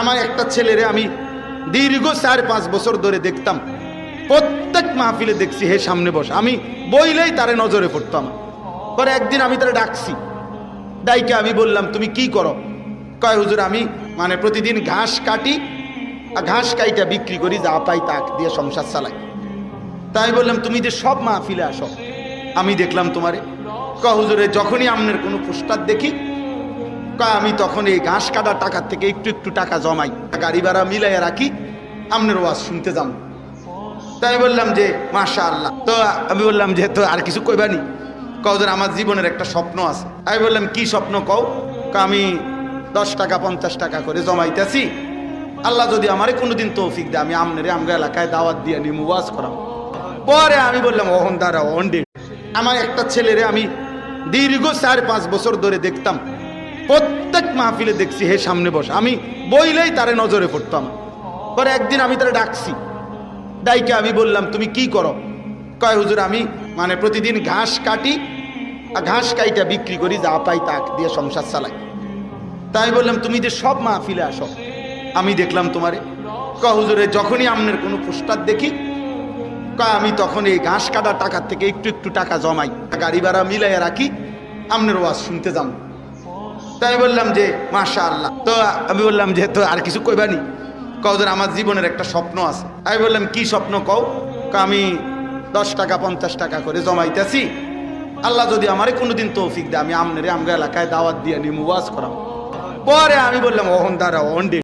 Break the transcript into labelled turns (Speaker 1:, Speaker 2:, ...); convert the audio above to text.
Speaker 1: আমার একটা ছেলেরে আমি দীর্ঘ 4-5 বছর ধরে দেখতাম, প্রত্যেক মাহফিলে দেখছি হে সামনে বসে, আমি বইলেই তারে নজরে পড়তাম। পরে একদিন আমি তারে ডাকছি, ডাইকে আমি বললাম তুমি কি করো? কয় হুজুর আমি প্রতিদিন ঘাস কাটি, আর ঘাস কাইটা বিক্রি করি, যা পাই তাক দিয়ে সংসার চালাই। তাই বললাম তুমি যে সব মাহফিলে আসো, আমি দেখলাম তোমারে। কয় হুজুরে যখনই আপনার কোনো পোস্টার দেখি, কয় আমি তখন এই ঘাস কাটার টাকার থেকে একটু একটু টাকা জমাই, গাড়ি ভাড়া মিলাইয়া রাখি, আপনার ওয়াজ শুনতে যাম। তাই বললাম যে মাশাআল্লাহ। তো আমি বললাম যে তো আর কিছু কইবানি? কও যে আমার জীবনের একটা স্বপ্ন আছে। আমি বললাম কি স্বপ্ন কও? আমি 10 টাকা 50 টাকা করে জমাইতেছি, আল্লাহ যদি আমারে কোনোদিন তৌফিক দেয় আমি আমনেরে আমগা এলাকায় দাওয়াত দিয়ে নিয়ে ওয়াজ করাম। পরে আমি বললাম ওহন দাঁড়া ওহন ডে। আমার একটা ছেলেরে আমি দীর্ঘ 4-5 বছর ধরে দেখতাম, প্রত্যেক মাহফিলে দেখছি হে সামনে বসে, আমি বইলেই তারে নজরে পড়তাম। পরে একদিন আমি তারে ডাকছি, ডাইকে আমি বললাম তুমি কি করো? কয় হুজুর আমি প্রতিদিন ঘাস কাটি, আর ঘাস কাইটা বিক্রি করি, যা পাই তাক দিয়ে সংসার চালাই। তাই বললাম তুমি যে সব মাহফিলে আসো, আমি দেখলাম তোমারে। কয় হুজুরে যখনই আপনার কোনো পোস্টার দেখি, কয় আমি তখন এই ঘাস কাটার টাকার থেকে একটু একটু টাকা জমাই, গাড়ি ভাড়া মিলাইয়া রাখি, আপনার ওয়াজ শুনতে যাম। তাই বললাম যে মাশাআল্লাহ। তো আমি বললাম যে তো আর কিছু কইবানি? কও যে আমার জীবনের একটা স্বপ্ন আছে। আমি বললাম কি স্বপ্ন কও? আমি 10 টাকা 50 টাকা করে জমাইতেছি, আল্লাহ যদি আমারে কোনোদিন তৌফিক দেয় আমি আমনেরে আমগা এলাকায় দাওয়াত দিয়ে নিয়ে ওয়াজ করাম। পরে আমি বললাম ওহন দাঁড়া ওহন ডে।